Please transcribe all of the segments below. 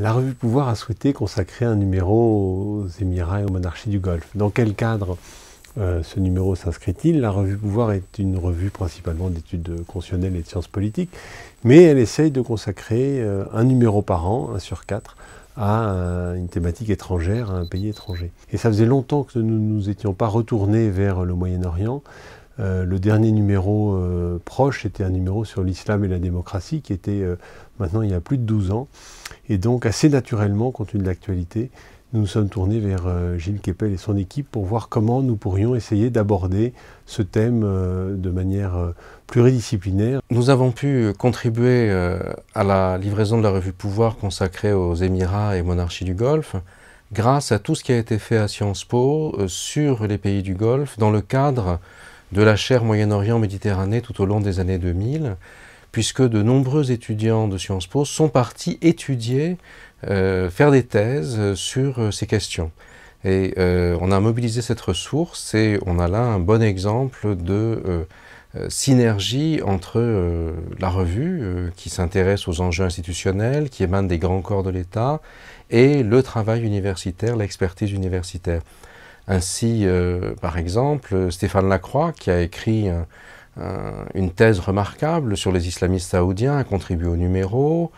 La revue Pouvoir a souhaité consacrer un numéro aux Émirats et aux monarchies du Golfe. Dans quel cadre ce numéro s'inscrit-il? La revue Pouvoir est une revue principalement d'études constitutionnelles et de sciences politiques, mais elle essaye de consacrer un numéro par an, 1 sur 4, à une thématique étrangère, à un pays étranger. Et ça faisait longtemps que nous ne nous étions pas retournés vers le Moyen-Orient. Le dernier numéro proche était un numéro sur l'islam et la démocratie qui était maintenant il y a plus de 12 ans. Et donc assez naturellement, compte tenu de l'actualité, nous nous sommes tournés vers Gilles Kepel et son équipe pour voir comment nous pourrions essayer d'aborder ce thème de manière pluridisciplinaire. Nous avons pu contribuer à la livraison de la revue Pouvoir consacrée aux Émirats et monarchies du Golfe grâce à tout ce qui a été fait à Sciences Po sur les pays du Golfe dans le cadre de la chaire Moyen-Orient-Méditerranée tout au long des années 2000, puisque de nombreux étudiants de Sciences Po sont partis étudier, faire des thèses sur ces questions. Et on a mobilisé cette ressource et on a là un bon exemple de synergie entre la revue qui s'intéresse aux enjeux institutionnels, qui émanent des grands corps de l'État, et le travail universitaire, l'expertise universitaire. Ainsi, par exemple, Stéphane Lacroix, qui a écrit une thèse remarquable sur les islamistes saoudiens, a contribué au numéro.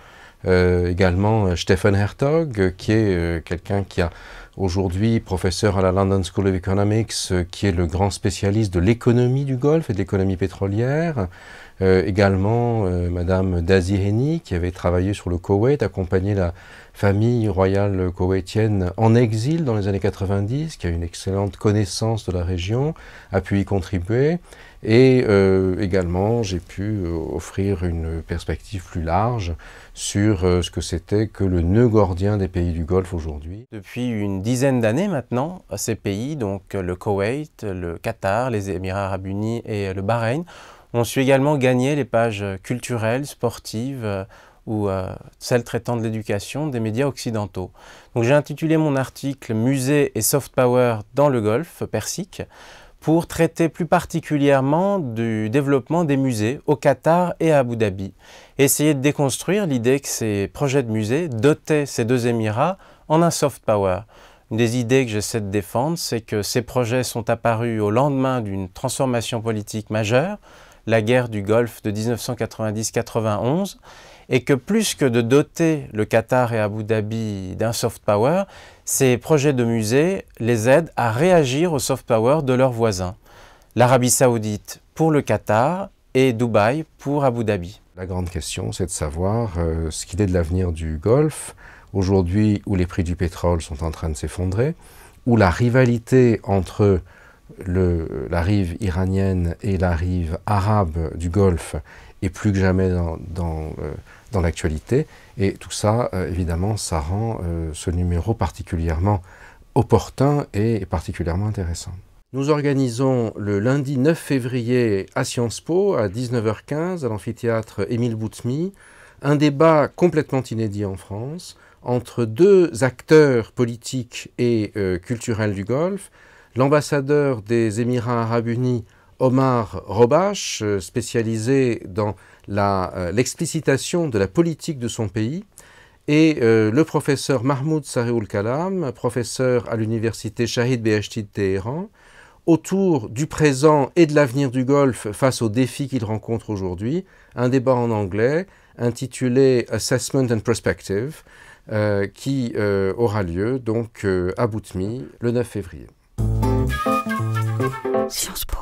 Également, Stephen Hertog, qui est quelqu'un qui a aujourd'hui professeur à la London School of Economics, qui est le grand spécialiste de l'économie du Golfe et de l'économie pétrolière. Également, Madame Dazi Heni, qui avait travaillé sur le Koweït, accompagné la famille royale koweïtienne en exil dans les années 90, qui a une excellente connaissance de la région, a pu y contribuer. Et également, j'ai pu offrir une perspective plus large sur ce que c'était que le nœud gordien des pays du Golfe aujourd'hui. Depuis une dizaine d'années maintenant, ces pays, donc le Koweït, le Qatar, les Émirats arabes unis et le Bahreïn, ont su également gagner les pages culturelles, sportives ou celles traitant de l'éducation des médias occidentaux. Donc j'ai intitulé mon article « Musées et soft power dans le Golfe Persique » pour traiter plus particulièrement du développement des musées au Qatar et à Abu Dhabi. Et essayer de déconstruire l'idée que ces projets de musées dotaient ces deux Émirats en un soft power. Une des idées que j'essaie de défendre, c'est que ces projets sont apparus au lendemain d'une transformation politique majeure, la guerre du Golfe de 1990-91, et que plus que de doter le Qatar et Abu Dhabi d'un soft power, ces projets de musées les aident à réagir au soft power de leurs voisins. L'Arabie Saoudite pour le Qatar et Dubaï pour Abu Dhabi. La grande question, c'est de savoir ce qu'il est de l'avenir du Golfe, aujourd'hui où les prix du pétrole sont en train de s'effondrer, où la rivalité entre la rive iranienne et la rive arabe du Golfe est plus que jamais dans l'actualité. Et tout ça, évidemment, ça rend ce numéro particulièrement opportun et particulièrement intéressant. Nous organisons le lundi 9 février à Sciences Po, à 19h15, à l'amphithéâtre Émile Boutmy, un débat complètement inédit en France entre deux acteurs politiques et culturels du Golfe, l'ambassadeur des Émirats arabes unis, Omar Robache, spécialisé dans l'explicitation de la politique de son pays, et le professeur Mahmoud Sareoul Kalam, professeur à l'université Shahid Beheshti de Téhéran, autour du présent et de l'avenir du Golfe face aux défis qu'il rencontre aujourd'hui, un débat en anglais intitulé Assessment and Perspective, qui aura lieu donc à Boutmy le 9 février. Sciences Po.